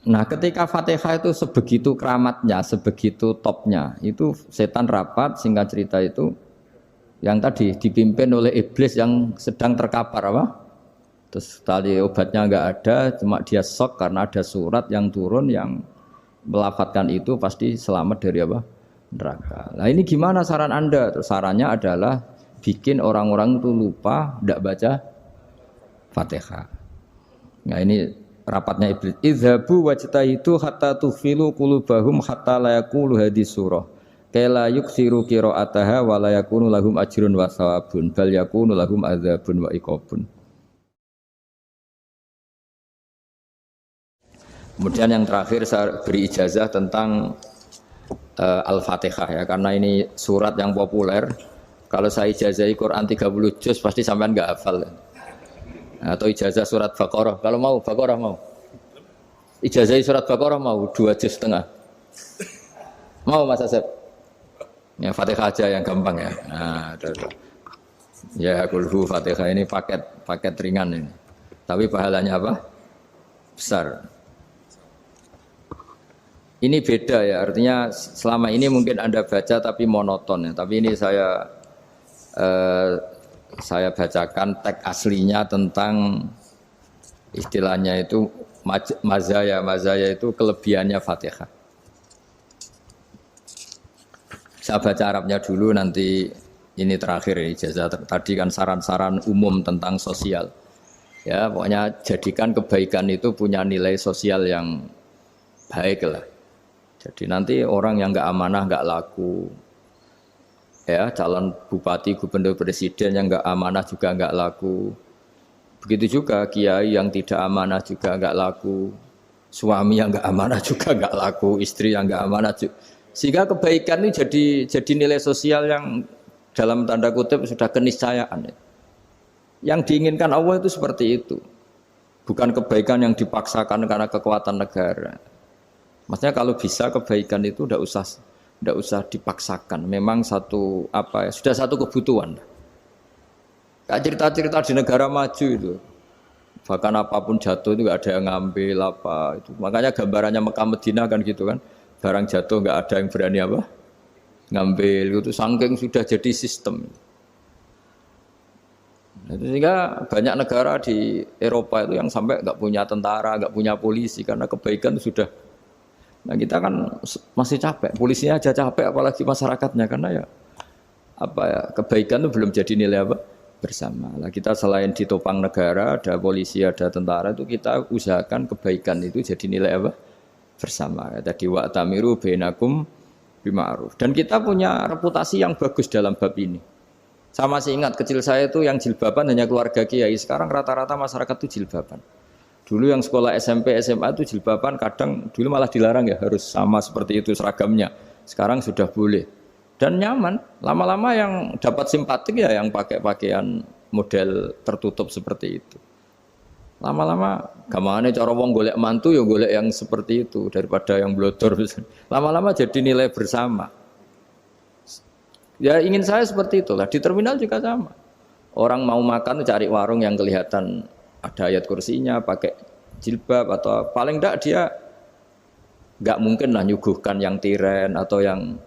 Nah, ketika Fatihah itu sebegitu keramatnya, sebegitu topnya, itu setan rapat, singkat cerita itu yang tadi dipimpin oleh iblis yang sedang terkapar apa? Terus tali obatnya nggak ada, cuma dia shock karena ada surat yang turun yang melafatkan itu pasti selamat dari apa? Neraka. Nah ini gimana saran Anda? Terus sarannya adalah bikin orang-orang itu lupa, tidak baca Fatihah. Nah ini rapatnya iblis. Idhabu wajtahidu hatta tufilu qulubahum hatta la yaqulu hadis surah. Kala yuksiru qiraataha wa la yakunu lahum ajrun wa thawabun bal yakunu lahum adzabun wa iqabun. Kemudian yang terakhir saya beri ijazah tentang Al-Fatihah ya, karena ini surat yang populer. Kalau saya ijazahi Quran 30 juz pasti sampean enggak hafal. Atau ijazah surat Baqarah. Kalau mau Baqarah mau. Ijazahi surat Baqarah mau 2 juz setengah. Mau Mas Asep? Ya Fatihah aja yang gampang ya. Nah, ya kulhu Fatihah ini paket ringan ini. Tapi pahalanya apa? Besar. Ini beda ya, artinya selama ini mungkin Anda baca tapi monoton ya. Tapi ini saya bacakan teks aslinya tentang istilahnya itu mazaya itu kelebihannya Fatihah. Saya baca Arabnya dulu, nanti ini terakhir ijazah tadi kan saran-saran umum tentang sosial. Ya, pokoknya jadikan kebaikan itu punya nilai sosial yang baik lah. Jadi nanti orang yang nggak amanah nggak laku, ya calon bupati, gubernur, presiden yang nggak amanah juga nggak laku. Begitu juga kiai yang tidak amanah juga nggak laku, suami yang nggak amanah juga nggak laku, istri yang nggak amanah juga. Sehingga kebaikan ini jadi nilai sosial yang dalam tanda kutip sudah keniscayaan. Yang diinginkan Allah itu seperti itu, bukan kebaikan yang dipaksakan karena kekuatan negara. Maksudnya kalau bisa kebaikan itu tidak usah dipaksakan. Memang sudah satu kebutuhan. Kayak cerita-cerita di negara maju itu, bahkan apapun jatuh itu nggak ada yang ngambil apa itu. Makanya gambarannya Mekah Madinah kan gitu kan, barang jatuh nggak ada yang berani apa ngambil itu, saking sudah jadi sistem. Sehingga banyak negara di Eropa itu yang sampai nggak punya tentara, nggak punya polisi karena kebaikan itu sudah. Nah kita kan masih capek, polisinya aja capek apalagi masyarakatnya, karena ya kebaikan itu belum jadi nilai bersama. Nah kita selain ditopang negara, ada polisi, ada tentara, itu kita usahakan kebaikan itu jadi nilai bersama. Tadi wa'tamiru bainakum bima'ruf. Dan kita punya reputasi yang bagus dalam bab ini. Saya masih ingat kecil saya itu yang jilbaban hanya keluarga kiai, sekarang rata-rata masyarakat itu jilbaban. Dulu yang sekolah SMP, SMA itu jilbaban kadang dulu malah dilarang ya, harus sama seperti itu seragamnya. Sekarang sudah boleh. Dan nyaman. Lama-lama yang dapat simpatik ya yang pakai pakaian model tertutup seperti itu. Lama-lama gamane cara wong golek mantu ya golek yang seperti itu daripada yang blodor. Lama-lama jadi nilai bersama. Ya ingin saya seperti itulah. Di terminal juga sama. Orang mau makan cari warung yang kelihatan ada ayat kursinya, pakai jilbab, atau paling enggak dia enggak mungkin lah nyuguhkan yang tiren atau yang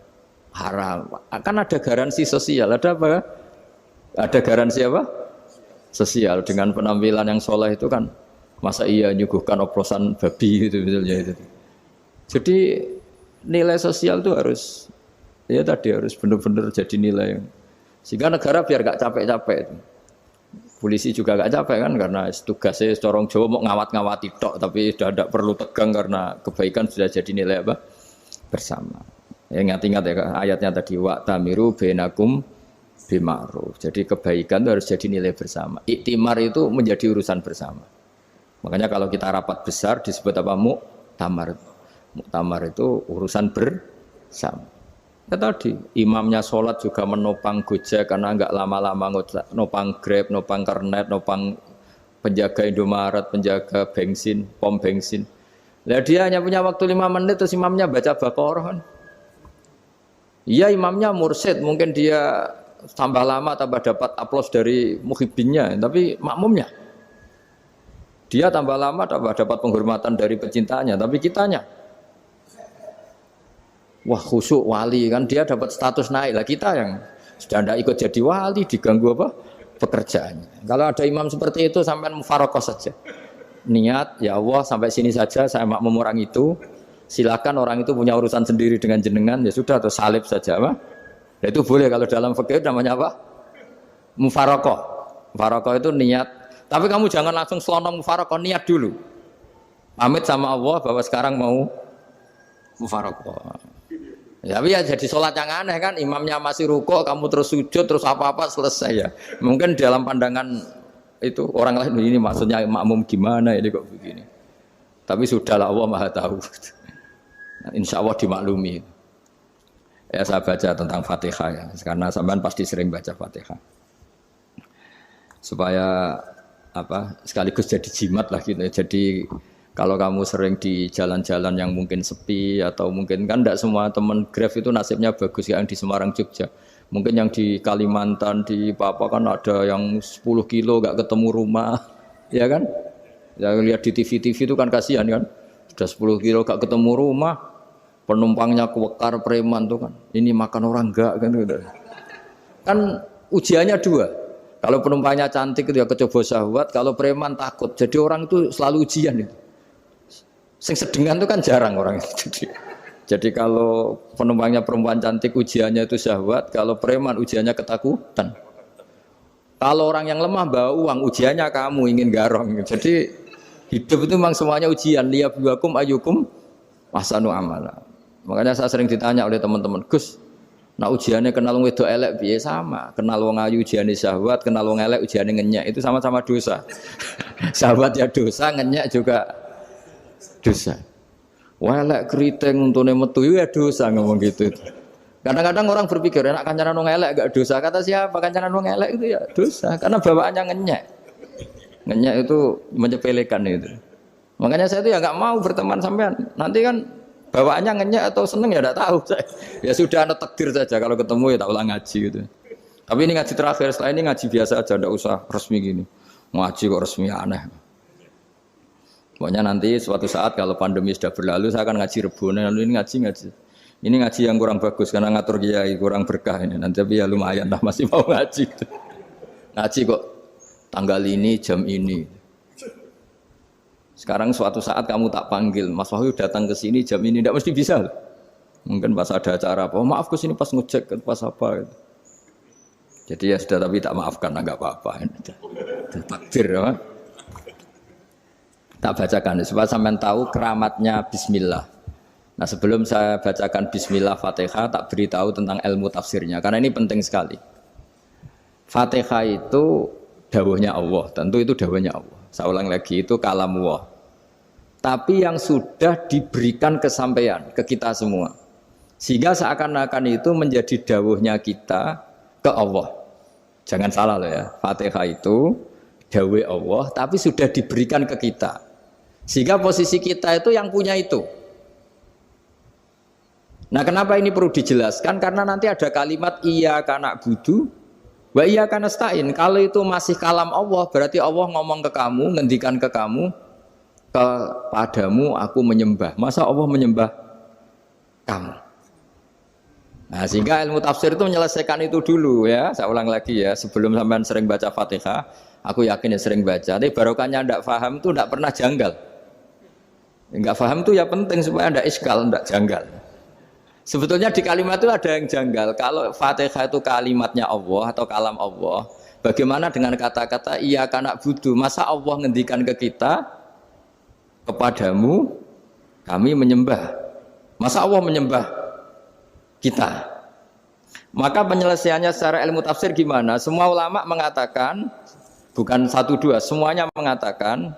haram. Akan ada garansi sosial, ada apa? Ada garansi apa? Sosial dengan penampilan yang soleh itu kan, masa iya nyuguhkan oplosan babi gitu misalnya itu. Jadi nilai sosial itu harus harus benar-benar jadi nilai. Sehingga negara biar enggak capek-capek itu. Polisi juga gak capek kan karena tugasnya corong Jawa mau ngawat-ngawati tok, tapi sudah tidak perlu tegang karena kebaikan sudah jadi nilai bersama. Ya, ingat-ingat ya ayatnya tadi wa'tamiru bainakum bima'ruf. Jadi kebaikan itu harus jadi nilai bersama. Iktimar itu menjadi urusan bersama. Makanya kalau kita rapat besar disebut apa? Muktamar. Muktamar itu urusan bersama. Ya tadi, imamnya sholat juga menopang Gojek karena enggak lama-lama nopang Grab, nopang Kernet, nopang penjaga Indomaret, penjaga bensin, pom bensin. Lah dia hanya punya waktu 5 menit terus imamnya baca Baqarah kan. Iya imamnya mursyid, mungkin dia tambah lama tambah dapat aplaus dari muhibbinnya, tapi makmumnya Dia tambah lama dapat penghormatan dari pecintanya, tapi kitanya wah khusyuk wali kan dia dapat status naik lah, kita yang sudah tidak ikut jadi wali diganggu apa pekerjaannya. Kalau ada imam seperti itu sampai mufarokoh saja. Niat ya Allah sampai sini saja saya makmum orang itu. Silakan orang itu punya urusan sendiri dengan jenengan ya sudah atau salib saja apa. Ya, itu boleh kalau dalam fikih namanya apa? Mufarokoh. Mufarokoh itu niat. Tapi kamu jangan langsung selonong mufarokoh, niat dulu. Pamit sama Allah bahwa sekarang mau mufarokoh. Ya, tapi ya jadi sholat yang aneh kan, imamnya masih rukuk, kamu terus sujud, terus apa-apa selesai ya. Mungkin dalam pandangan itu orang lain ini maksudnya makmum gimana ini kok begini. Tapi sudahlah Allah Maha tahu. Insya Allah dimaklumi. Ya saya baca tentang Fatihah ya, karena sampean pasti sering baca Fatihah. Supaya apa sekaligus jadi jimat lah gitu. Jadi kalau kamu sering di jalan-jalan yang mungkin sepi atau mungkin kan tidak semua teman Grab itu nasibnya bagus yang di Semarang Jogja. Mungkin yang di Kalimantan di Papua kan ada yang 10 kilo gak ketemu rumah, ya kan? Ya lihat di TV itu kan kasihan kan. Sudah 10 kilo gak ketemu rumah, penumpangnya kewekar preman tuh kan. Ini makan orang enggak kan gitu. Kan ujiannya dua. Kalau penumpangnya cantik itu ya kecoba syahwat, kalau preman takut. Jadi orang itu selalu ujian itu. Sing sedengan itu kan jarang orang itu. Jadi kalau penumpangnya perempuan cantik ujiannya itu syahwat, kalau preman ujiannya ketakutan. Kalau orang yang lemah bawa uang ujiannya kamu ingin garong. Jadi hidup itu memang semuanya ujian. Liyabluwakum ayyukum ahsanu amala. Makanya saya sering ditanya oleh teman-teman, Gus, nah ujiannya kenal wong wedok elek piye sama, kenal wong ayu ujiane syahwat, kenal wong elek ujiane ngenyek, itu sama-sama dosa. Syahwat ya dosa, ngenyek juga dosa. Wah elek keriting untune metu ya dosa ngomong gitu. Kadang-kadang orang berpikir enak kancanan wong elek gak dosa. Kata siapa kancanan wong elek itu ya dosa karena bawaannya ngenyek. Ngenyek itu menyepelekan itu. Makanya saya itu ya nggak mau berteman sampean. Nanti kan bawaannya ngenyek atau seneng ya tidak tahu saya. Ya sudah ada takdir saja kalau ketemu ya tak ulang ngaji gitu. Tapi ini ngaji terakhir, setelah ini ngaji biasa aja, tidak usah resmi gini. Ngaji kok resmi aneh. Pokoknya nanti suatu saat kalau pandemi sudah berlalu saya akan ngaji Rebone, lalu ini ngaji. Ini ngaji yang kurang bagus karena ngatur kiai kurang berkah ini. Nanti tapi ya lumayan lah masih mau ngaji. Ngaji kok tanggal ini jam ini. Sekarang suatu saat kamu tak panggil, Mas Wahyu datang ke sini jam ini, tidak mesti bisa. Mungkin pas ada acara apa, oh, maaf ke sini pas ngecek, pas apa. Gitu. Jadi ya sudah tapi tak maafkan, enggak apa-apa. Takdir ya. Tak bacakan supaya sampean tahu keramatnya Bismillah. Nah sebelum saya bacakan Bismillah Fatihah, tak beritahu tentang ilmu tafsirnya, karena ini penting sekali. Fatihah itu dawuhnya Allah, tentu itu dawuhnya Allah. Saya ulang lagi, itu kalamullah. Tapi yang sudah diberikan kesampaian ke kita semua. Sehingga seakan-akan itu menjadi dawuhnya kita ke Allah. Jangan salah loh ya, Fatihah itu dawuh Allah, tapi sudah diberikan ke kita. Sehingga posisi kita itu yang punya itu. Nah kenapa ini perlu dijelaskan? Karena nanti ada kalimat iyyaka na'budu wa iyyaka nasta'in. Kalau itu masih kalam Allah, berarti Allah ngomong ke kamu, ngendikan ke kamu, kepadamu aku menyembah. Masa Allah menyembah kamu? Nah, sehingga ilmu tafsir itu menyelesaikan itu dulu ya. Saya ulang lagi ya, sebelum sampean sering baca Fatihah, aku yakin ya sering baca. Tapi barokahnya tidak paham itu tidak pernah janggal. Enggak paham itu ya penting supaya tidak iskal, tidak janggal. Sebetulnya di kalimat itu ada yang janggal. Kalau Fatihah itu kalimatnya Allah atau kalam Allah, bagaimana dengan kata-kata iyyaka na'budu? Masa Allah ngendikan ke kita, kepadamu kami menyembah. Masa Allah menyembah kita? Maka penyelesaiannya secara ilmu tafsir gimana? Semua ulama mengatakan, bukan satu dua, semuanya mengatakan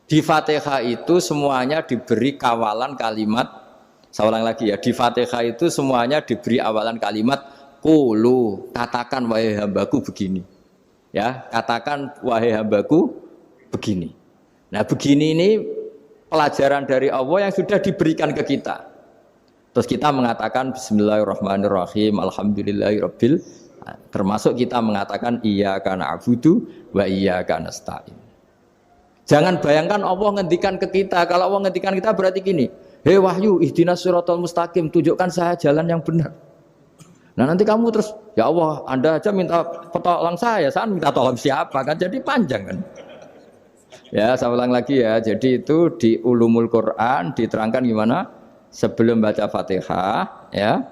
di Fatihah itu semuanya diberi kawalan kalimat. Saya ulang lagi ya, di Fatihah itu semuanya diberi awalan kalimat qulu, katakan wahai hambaku begini. Ya, katakan wahai hambaku begini. Nah, begini ini pelajaran dari Allah yang sudah diberikan ke kita. Terus kita mengatakan bismillahirrahmanirrahim, alhamdulillahirabbil, termasuk kita mengatakan iyyaka na'budu wa iyyaka nasta'in. Jangan bayangkan Allah ngendikan ke kita. Kalau Allah ngendikan kita berarti gini, hei wahyu, ihdinas siratal mustaqim, tunjukkan saya jalan yang benar. Nah nanti kamu terus, ya Allah, Anda aja minta tolong saya minta tolong siapa kan? Jadi panjang kan? Ya, saya ulang lagi ya. Jadi itu di Ulumul Quran diterangkan gimana? Sebelum baca Fatihah, ya.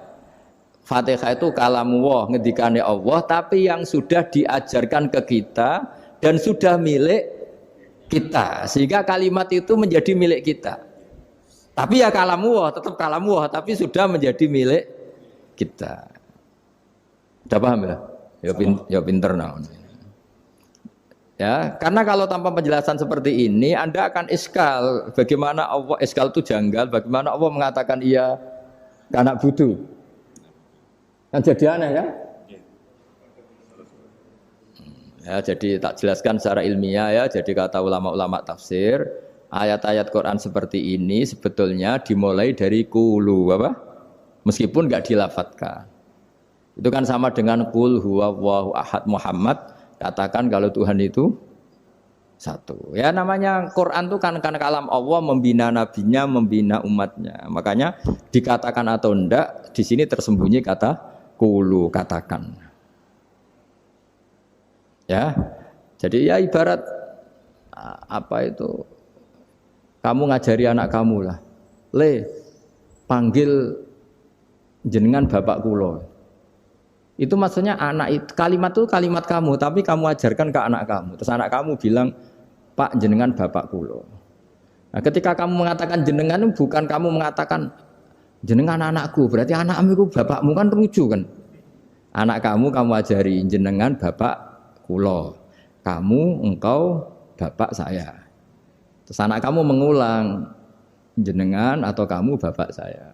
Fatihah itu kalamullah, ngendikane Allah, tapi yang sudah diajarkan ke kita dan sudah milik kita, sehingga kalimat itu menjadi milik kita. Tapi ya kalamullah, tetap kalamullah, tapi sudah menjadi milik kita. Sudah paham ya? Ya pinter nah. Ya, karena kalau tanpa penjelasan seperti ini, Anda akan iskal. Bagaimana Allah, iskal itu janggal, bagaimana Allah mengatakan iya anak budu. Kan jadi aneh kan? Ya, jadi tak jelaskan secara ilmiah ya. Jadi kata ulama-ulama tafsir, ayat-ayat Quran seperti ini sebetulnya dimulai dari qulu apa? Meskipun enggak dilafatkan. Itu kan sama dengan qul huwallahu ahad Muhammad, katakan kalau Tuhan itu satu. Ya namanya Quran itu kan kalam Allah, membina nabinya, membina umatnya. Makanya dikatakan atau enggak, di sini tersembunyi kata qulu, katakan. Ya, jadi ya ibarat apa itu? Kamu ngajari anak kamu lah, panggil jenengan bapak kulo. Itu maksudnya anak itu kalimat itu kalimat kamu, tapi kamu ajarkan ke anak kamu. Terus anak kamu bilang, Pak jenengan bapak kulo. Nah, ketika kamu mengatakan jenengan, bukan kamu mengatakan jenengan anakku, berarti anakmu itu bapakmu, kan lucu kan? Anak kamu ajari jenengan bapak kulo, kamu engkau bapak saya. Terus anak kamu mengulang jenengan atau kamu bapak saya.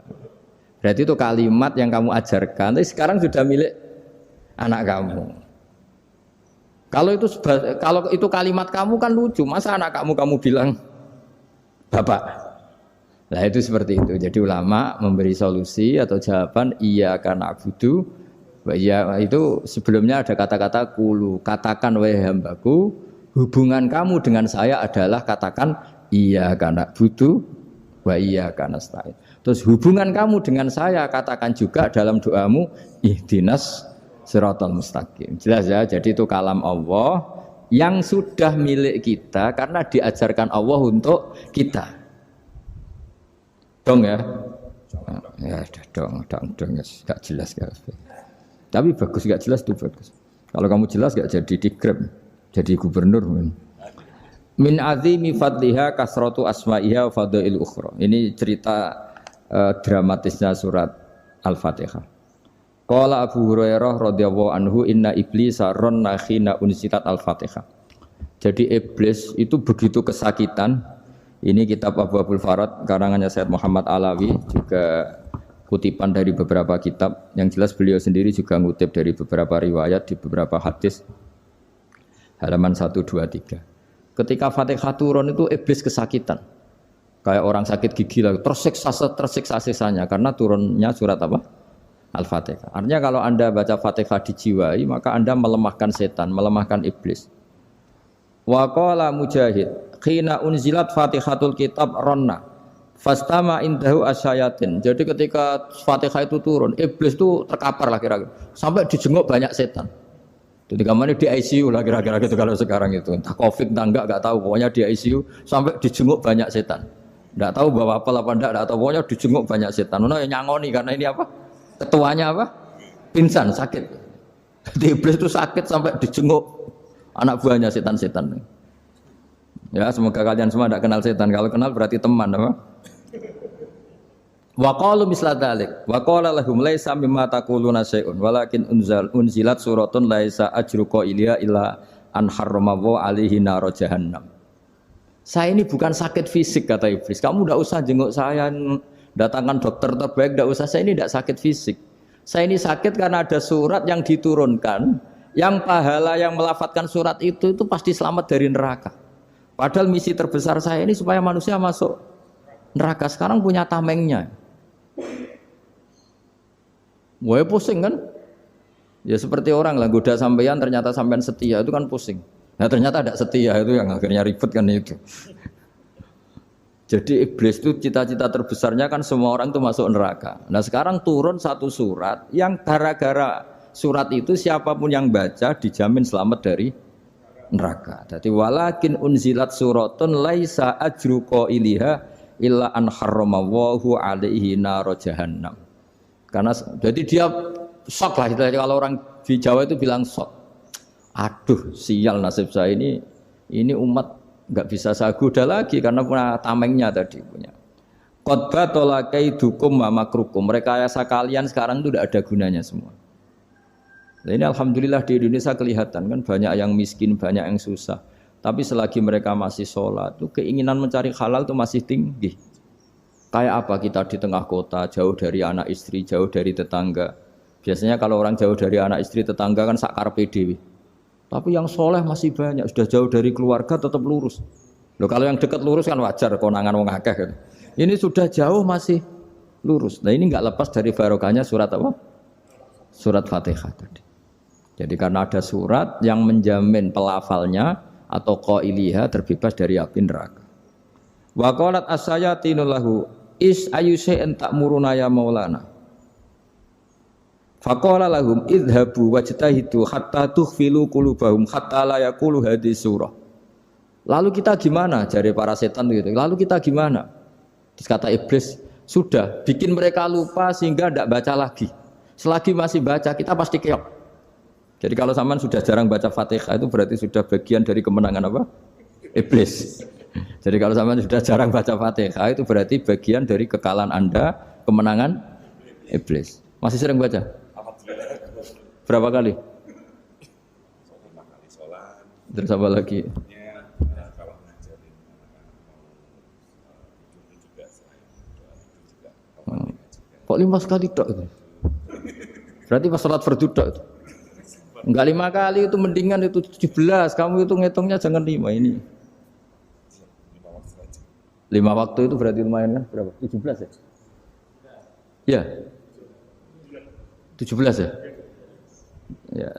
Berarti itu kalimat yang kamu ajarkan, tapi sekarang sudah milik anak kamu. Kalau itu kalimat kamu kan lucu, masa anak kamu bilang bapak. Nah itu seperti itu. Jadi ulama memberi solusi atau jawaban iya karena na'budu. Ya itu sebelumnya ada kata-kata qulu, katakan wahai hambaku, hubungan kamu dengan saya adalah katakan iya karena na'budu wa iya karena nasta'in. Terus hubungan kamu dengan saya katakan juga dalam doamu ihdinas siratal mustaqim. Jelas ya, jadi itu kalam Allah yang sudah milik kita karena diajarkan Allah untuk kita. Dong ya? Ya dong, enggak jelas kan. Tapi bagus, gak jelas itu bagus. Kalau kamu jelas gak jadi dikrem, jadi gubernur. Min azimi fadliha kasratu asma'iha wa fadail ukhra. Ini cerita dramatisnya surat Al-Fatihah. Qala Abu Hurairah radhiyallahu anhu inna iblisa ranna khina unsilat Al-Fatihah. Jadi iblis itu begitu kesakitan. Ini kitab Abu Abul Farad karangannya Sayyid Muhammad Alawi, juga kutipan dari beberapa kitab. Yang jelas beliau sendiri juga ngutip dari beberapa riwayat di beberapa hadis. Halaman 1, 2, 3. Ketika Fatihah turun itu iblis kesakitan. Kayak orang sakit gigi lah, tersiksa sisanya karena turunnya surat apa? Al-Fatihah. Artinya kalau Anda baca Fatihah dijiwai, maka Anda melemahkan setan, melemahkan iblis. Wa qala Mujahid, khina unzilat Fatihatul kitab ronna fastama indahu asyayatin. Jadi ketika Fatihah itu turun, iblis itu terkapar lah kira-kira. Sampai dijenguk banyak setan. Jadi kemana di ICU lah kira-kira gitu kalau sekarang itu. Entah Covid entah enggak tahu. Pokoknya di ICU sampai dijenguk banyak setan. Enggak tahu bawa apa enggak tahu. Pokoknya dijenguk banyak setan. Yang nyangoni karena ini apa? Ketuanya apa? Pingsan, sakit. Jadi iblis itu sakit sampai dijenguk anak buahnya setan-setan. Ya semoga kalian semua tidak kenal setan. Kalau kenal berarti teman apa? Wa qalu misla dzalik wa qala lahum laisa mimma taquluna syai'un walakin unzilat suratun laisa ajru qailiha illa an harrama alaihi nar jahannam. Saya ini bukan sakit fisik kata iblis. Kamu enggak usah jenguk saya, datangkan dokter terbaik, enggak usah. Saya ini enggak sakit fisik. Saya ini sakit karena ada surat yang diturunkan, yang pahala yang melafadzkan surat itu pasti selamat dari neraka. Padahal misi terbesar saya ini supaya manusia masuk neraka. Sekarang punya tamengnya. Wah pusing kan? Ya seperti orang lah goda sampean ternyata sampean setia itu kan pusing. Nah ternyata tidak setia, itu yang akhirnya ribet kan itu. Jadi iblis itu cita-cita terbesarnya kan semua orang itu masuk neraka. Nah sekarang turun satu surat yang gara-gara surat itu siapapun yang baca dijamin selamat dari neraka. Jadi walakin unzilat suratun laisa ajru qailiha illa an harramallahu alaihi nar jahannam. Karena jadi dia shock lah kalau orang di Jawa itu bilang shock. Aduh sial nasib saya ini umat nggak bisa saya goda lagi karena punya tamengnya tadi punya. Qad tolakaidukum wa makrukum. Rekayasa kalian sekarang itu tidak ada gunanya semua. Nah ini alhamdulillah di Indonesia kelihatan kan banyak yang miskin, banyak yang susah. Tapi selagi mereka masih sholat, itu keinginan mencari halal itu masih tinggi. Kayak apa kita di tengah kota, jauh dari anak istri, jauh dari tetangga. Biasanya kalau orang jauh dari anak istri, tetangga kan sakar PDW. Tapi yang soleh masih banyak, sudah jauh dari keluarga tetap lurus. Loh kalau yang dekat lurus kan wajar, konangan wong akeh kan. Ini sudah jauh masih lurus. Nah ini nggak lepas dari barokahnya surat apa? Surat Fatihah tadi. Jadi karena ada surat yang menjamin pelafalnya atau qailiha terbebas dari api neraka. Wa qalat as-sayatinul lahu is ayyusai'in ta'muruna ya maulana. Faqala lahum idhabu wajtahidu hatta tukhfilu qulubahum hatta la yaqulu hadhihi surah. Lalu kita gimana? Jari para setan gitu. Lalu kita gimana? Terus kata iblis, sudah bikin mereka lupa sehingga tidak baca lagi. Selagi masih baca kita pasti keok. Jadi kalau sampean sudah jarang baca Fatihah itu berarti sudah bagian dari kemenangan apa? Iblis. Jadi kalau sampean sudah jarang baca Fatihah itu berarti bagian dari kekalahan Anda, kemenangan iblis. Masih sering baca? Berapa kali? 5 kali sholat. Terus apa lagi? Kalau ngajarin juga kok 5 kali tok itu? Berarti pas sholat fardu tok itu? Enggak 5 kali itu mendingan itu 17. Kamu itu ngitungnya jangan 5 ini. 5 waktu itu berarti lumayan kan? Berapa? 17 ya? Ya. 17 ya? Ya.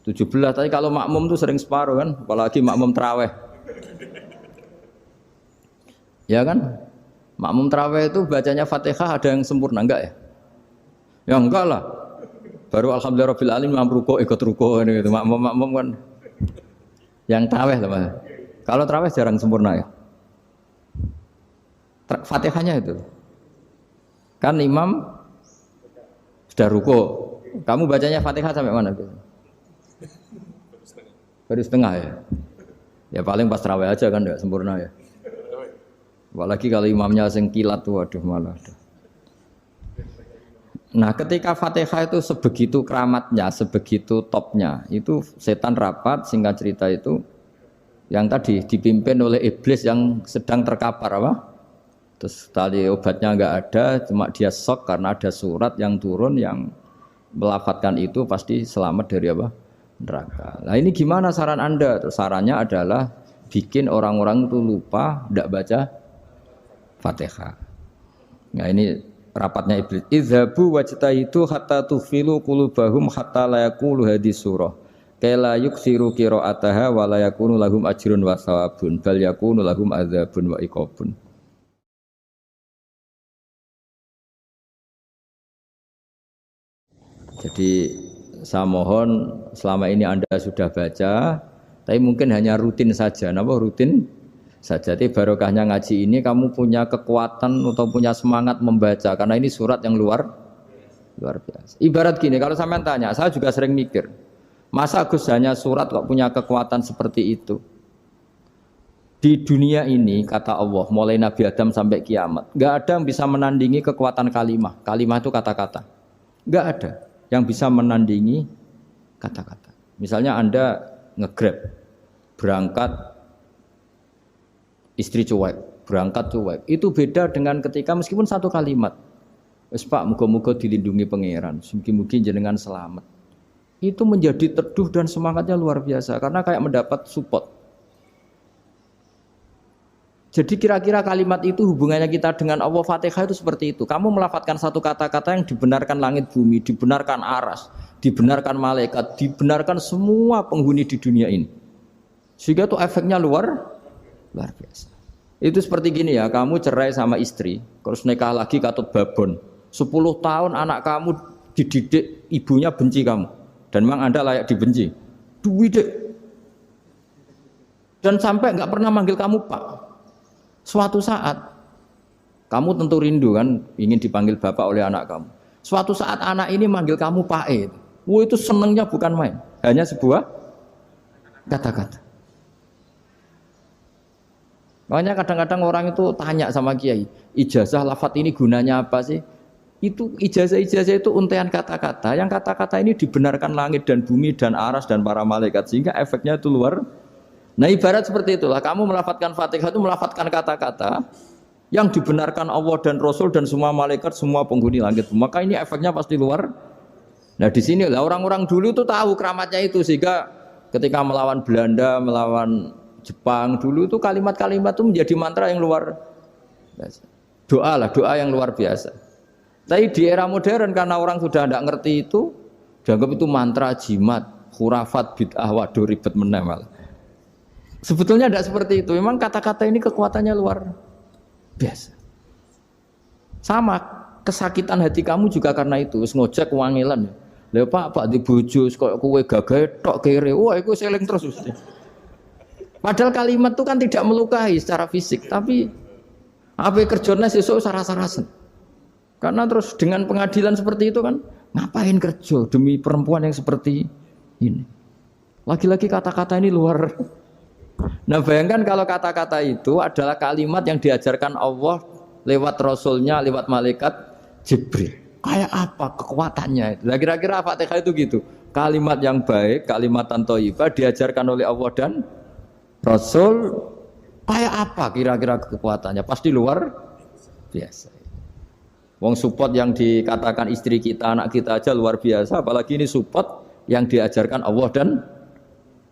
17 tapi kalau makmum tuh sering separuh kan, apalagi makmum tarawih. Ya kan? Makmum tarawih itu bacanya Fatihah ada yang sempurna enggak ya? Ya enggak lah. Baru alhamdulillahirabbil alamin ruku ikut ruku gitu. Makmum kan yang tarawih lah Mas. Kalau tarawih jarang sempurna ya. Fatihahnya itu. Kan imam sudah ruku. Kamu bacanya Fatihah sampai mana? Baru setengah ya. Ya paling pas tarawih aja kan enggak sempurna ya. Apalagi kalau imamnya sing kilat tuh waduh malah. Nah, ketika Fatihah itu sebegitu keramatnya, sebegitu topnya, itu setan rapat singkat cerita itu yang tadi dipimpin oleh iblis yang sedang terkapar apa? Terus tali obatnya enggak ada, cuma dia shock karena ada surat yang turun yang melafatkan itu pasti selamat dari apa? Neraka. Nah ini gimana saran Anda? Terus sarannya adalah bikin orang-orang itu lupa tidak baca Fatihah. Nah ini rapatnya iblis. Idzabu wajtahidu hatta tufilu qulubahum hatta la yaqulu hadhihi surah. Kala yuksiru qira'ataha wa la yakunu lahum ajrun wa thawabun bal yakunu lahum adzabun wa iqabun. Jadi saya mohon selama ini Anda sudah baca, tapi mungkin hanya rutin saja. Napa rutin saja? Tapi barokahnya ngaji ini kamu punya kekuatan atau punya semangat membaca karena ini surat yang luar biasa. Ibarat gini, kalau sampean tanya, saya juga sering mikir, masa Gus hanya surat kok punya kekuatan seperti itu? Di dunia ini kata Allah, mulai Nabi Adam sampai kiamat, nggak ada yang bisa menandingi kekuatan kalimah. Kalimah itu kata-kata, nggak ada yang bisa menandingi kata-kata. Misalnya Anda nge-grab, berangkat istri cuek, berangkat cuek. Itu beda dengan ketika meskipun satu kalimat. Wes Pak, muga-muga dilindungi pangeran, mugi-mugi jenengan selamat. Itu menjadi teduh dan semangatnya luar biasa karena kayak mendapat support. Jadi kira-kira kalimat itu hubungannya kita dengan Allah Fatihah itu seperti itu. Kamu melafadzkan satu kata-kata yang dibenarkan langit bumi, dibenarkan aras, dibenarkan malaikat, dibenarkan semua penghuni di dunia ini. Sehingga tuh efeknya luar biasa. Itu seperti gini ya, kamu cerai sama istri, terus nikah lagi katut babon. 10 tahun anak kamu dididik, ibunya benci kamu. Dan memang Anda layak dibenci. Dididik. Dan sampai nggak pernah manggil kamu Pak. Suatu saat, kamu tentu rindu kan, ingin dipanggil Bapak oleh anak kamu. Suatu saat anak ini manggil kamu Pak E. Wah itu senengnya bukan main. Hanya sebuah kata-kata. Makanya kadang-kadang orang itu tanya sama kiai, ijazah lafadz ini gunanya apa sih? Itu ijazah-ijazah itu untaian kata-kata. Yang kata-kata ini dibenarkan langit dan bumi dan aras dan para malaikat sehingga efeknya itu luar. Nah ibarat seperti itulah. Kamu melafadzkan Fatihah itu melafadzkan kata-kata yang dibenarkan Allah dan Rasul dan semua malaikat, semua penghuni langit. Maka ini efeknya pasti luar. Nah di sini lah orang-orang dulu itu tahu keramatnya itu sehingga ketika melawan Belanda, melawan Jepang dulu itu kalimat-kalimat itu menjadi mantra yang luar biasa. Doa yang luar biasa. Tapi di era modern karena orang sudah tidak ngerti itu, dianggap itu mantra, jimat, khurafat, bid'ah, waduh ribet meneh. Sebetulnya tidak seperti itu. Memang kata-kata ini kekuatannya luar biasa. Sama kesakitan hati kamu juga karena itu. Ngojek wangilan. Lha Pak di bojo kok kowe gagah tok kere. Wah, iku seling terus mesti. Padahal kalimat itu kan tidak melukai secara fisik, tapi apa kerjanya sesuk sarasa-rasen. Karena terus dengan pengadilan seperti itu kan, ngapain kerja demi perempuan yang seperti ini? Lagi-lagi kata-kata ini luar. Nah bayangkan kalau kata-kata itu adalah kalimat yang diajarkan Allah lewat Rasulnya, lewat malaikat Jibril. Kayak apa kekuatannya? Nah, kira-kira Fatihah itu gitu. Kalimat yang baik, kalimat thayyibah diajarkan oleh Allah dan Rasul, kayak apa kira-kira kekuatannya? Pasti luar biasa. Wong support yang dikatakan istri kita, anak kita aja luar biasa, apalagi ini support yang diajarkan Allah dan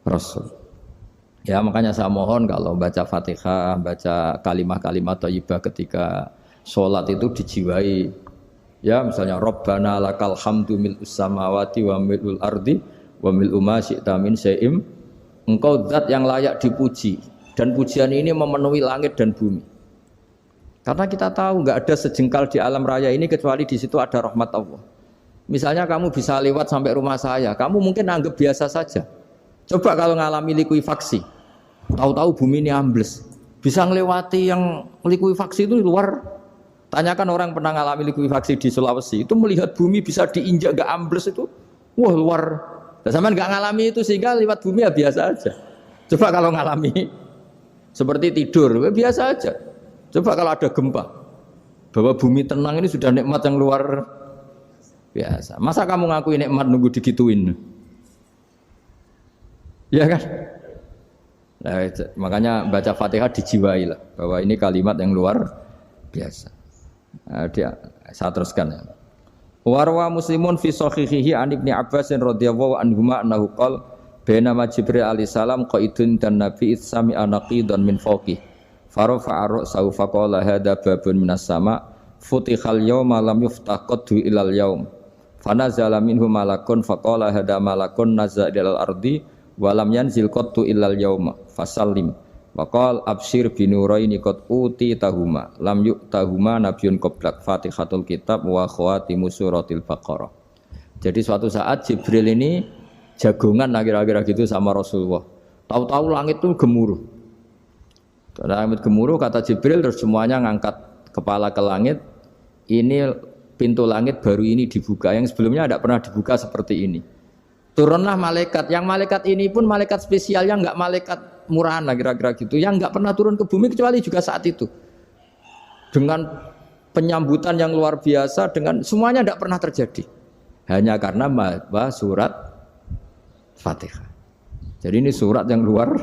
Rasul. Ya makanya saya mohon kalau baca Fatihah, baca kalimat-kalimat thayyibah ketika sholat itu dijiwai. Ya misalnya Rabbana lakal hamdu mil'us samawati wa mil'ul ardi wa mil'u ma syi'ta min syai'im. Engkau zat yang layak dipuji dan pujian ini memenuhi langit dan bumi. Karena kita tahu nggak ada sejengkal di alam raya ini kecuali di situ ada rahmat Allah. Misalnya kamu bisa lewat sampai rumah saya, kamu mungkin anggap biasa saja. Coba kalau ngalami likuifaksi, tahu-tahu bumi ini ambles, bisa ngelewati yang likuifaksi itu luar. Tanyakan orang pernah ngalami likuifaksi di Sulawesi, itu melihat bumi bisa diinjak nggak ambles itu, wah luar. Sampean nggak ngalami itu sehingga lewat bumi ya biasa aja. Coba kalau ngalami seperti tidur, ya biasa aja. Coba kalau ada gempa, bahwa bumi tenang ini sudah nikmat yang luar biasa. Masa kamu ngakuin nikmat nunggu digituin? Ya kan? Nah, makanya baca Fatihah dijiwai lah bahwa ini kalimat yang luar biasa. Nah, saya teruskan ya. Warwa Muslimun fi sahihihi an Ibnu Abbas radhiyallahu anhuma annahu qala bainama Jibril alaihi salam qaidun dan Nabi itsami anaqidan min fawqi farafa'a ra'sahu faqala hadza babun minas sama futihal yawma lam yuftah qaddu ilal yaum fanazala minhu malakun faqala hadza malakun nazza ilal ardi wa lam yanzil qaddu ilal yauma fasallim waqal absyir binuraini qad uti tahuma lam yu'tahuma nabiyyun qablak Fatihatul kitab wa khawatimu suratil Baqarah. Jadi suatu saat Jibril ini jagongan kira-kira gitu sama Rasulullah. Tahu-tahu langit itu gemuruh. Langit gemuruh kata Jibril terus semuanya ngangkat kepala ke langit. Ini pintu langit baru ini dibuka, yang sebelumnya tidak pernah dibuka seperti ini. Turunlah malaikat, yang malaikat ini pun malaikat spesial yang enggak malaikat murahan lah kira-kira gitu, yang enggak pernah turun ke bumi kecuali juga saat itu. Dengan penyambutan yang luar biasa, dengan semuanya enggak pernah terjadi. Hanya karena surat Fatihah. Jadi ini surat yang luar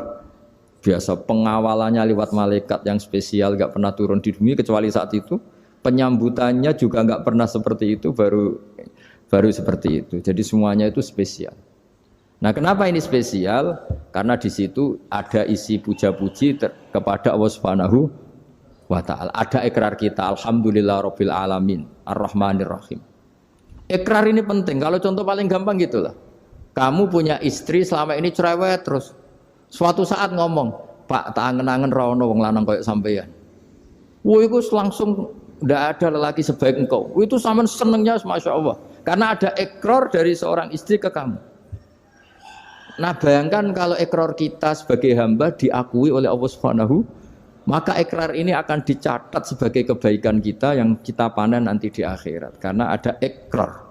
biasa, pengawalannya lewat malaikat yang spesial enggak pernah turun di bumi kecuali saat itu. Penyambutannya juga enggak pernah seperti itu, baru seperti itu. Jadi semuanya itu spesial. Nah, kenapa ini spesial? Karena di situ ada isi puja-puji kepada Allah Subhanahu wa taala. Ada ikrar kita, alhamdulillahirabbil alamin, arrahmanir rahim. Ikrar ini penting. Kalau contoh paling gampang gitulah. Kamu punya istri selama ini cerewet terus. Suatu saat ngomong, Pak, tak angen-angen ra ono wong lanang koyo sampeyan. Wah, itu langsung tidak ada lelaki sebaik engkau. Itu sama senengnya, masya Allah. Karena ada ikrar dari seorang istri ke kamu. Nah, bayangkan kalau ikrar kita sebagai hamba diakui oleh Allah Subhanahu, maka ikrar ini akan dicatat sebagai kebaikan kita yang kita panen nanti di akhirat. Karena ada ikrar.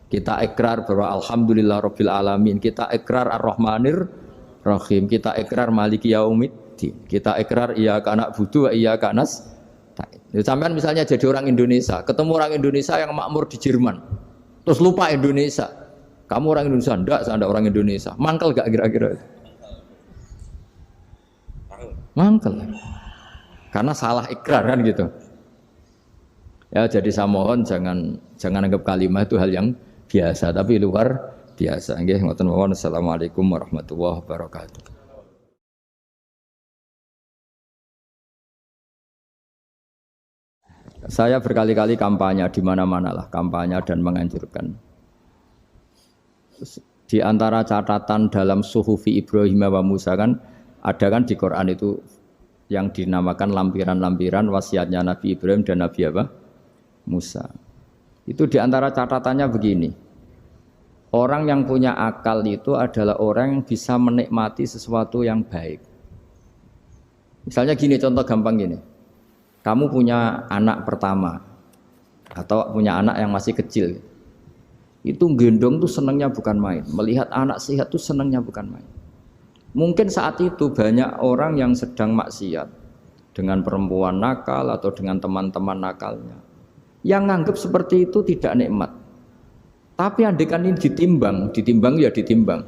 Kita ikrar bahwa Alhamdulillah Rabbil Alamin. Kita ikrar Ar-Rahmanir Rahim. Kita ikrar Maliki Yaumiddin. Kita ikrar Iyyaka na'budu wa iyyaka nasta'in. Sampean misalnya jadi orang Indonesia, ketemu orang Indonesia yang makmur di Jerman, terus lupa Indonesia. Kamu orang Indonesia? Enggak, saya enggak orang Indonesia. Mangkel gak kira-kira? Mangkel. Karena salah ikrar kan gitu. Ya, jadi saya mohon jangan anggap kalimat itu hal yang biasa, tapi luar biasa. Nggih, ngoten mawon. Assalamualaikum warahmatullahi wabarakatuh. Saya berkali-kali kampanye di mana-mana lah, kampanye dan menganjurkan. Di antara catatan dalam Suhufi Ibrahim wa Musa kan ada kan di Quran itu yang dinamakan lampiran-lampiran wasiatnya Nabi Ibrahim dan Nabi apa? Musa. Itu di antara catatannya begini. Orang yang punya akal itu adalah orang yang bisa menikmati sesuatu yang baik. Misalnya gini, contoh gampang gini. Kamu punya anak pertama atau punya anak yang masih kecil, itu gendong tuh senangnya bukan main. Melihat anak sehat tuh senangnya bukan main. Mungkin saat itu banyak orang yang sedang maksiat dengan perempuan nakal atau dengan teman-teman nakalnya, yang nganggap seperti itu tidak nikmat. Tapi andaikan ini ditimbang ya ditimbang.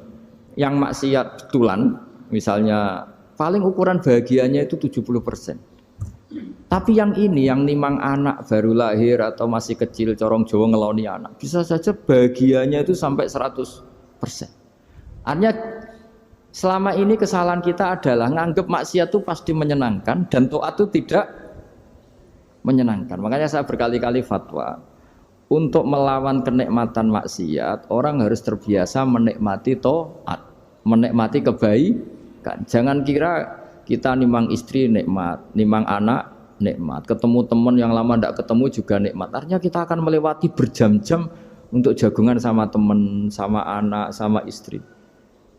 Yang maksiat betulan, misalnya paling ukuran bahagianya itu 70%. Tapi yang ini, yang nimang anak baru lahir atau masih kecil, corong Jawa ngeloni anak, bisa saja bahagianya itu sampai 100%. Artinya selama ini kesalahan kita adalah nganggap maksiat itu pasti menyenangkan dan taat itu tidak menyenangkan. Makanya saya berkali-kali fatwa, untuk melawan kenikmatan maksiat, orang harus terbiasa menikmati taat, menikmati kebaikan. Jangan kira kita nimang istri nikmat, nimang anak nikmat, ketemu teman yang lama tidak ketemu juga nikmat. Artinya kita akan melewati berjam-jam untuk jagungan sama teman, sama anak, sama istri.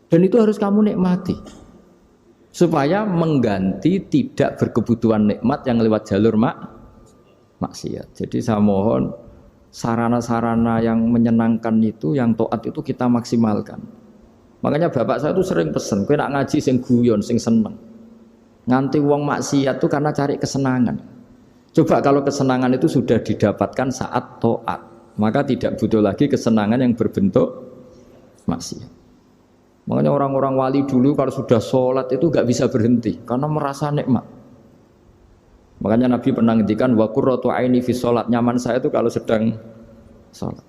Dan itu harus kamu nikmati. Supaya mengganti tidak berkebutuhan nikmat yang lewat jalur maksiat. Jadi saya mohon sarana-sarana yang menyenangkan itu, yang taat itu kita maksimalkan. Makanya bapak saya itu sering pesen, kowe nak ngaji sing guyon, sing seneng. Nganti wong maksiat itu karena cari kesenangan. Coba kalau kesenangan itu sudah didapatkan saat taat, maka tidak butuh lagi kesenangan yang berbentuk maksiat. Makanya orang-orang wali dulu kalau sudah sholat itu gak bisa berhenti karena merasa nikmat. Makanya Nabi pernah ngendikan wa qurratu aini fi sholat, nyaman saya itu kalau sedang sholat.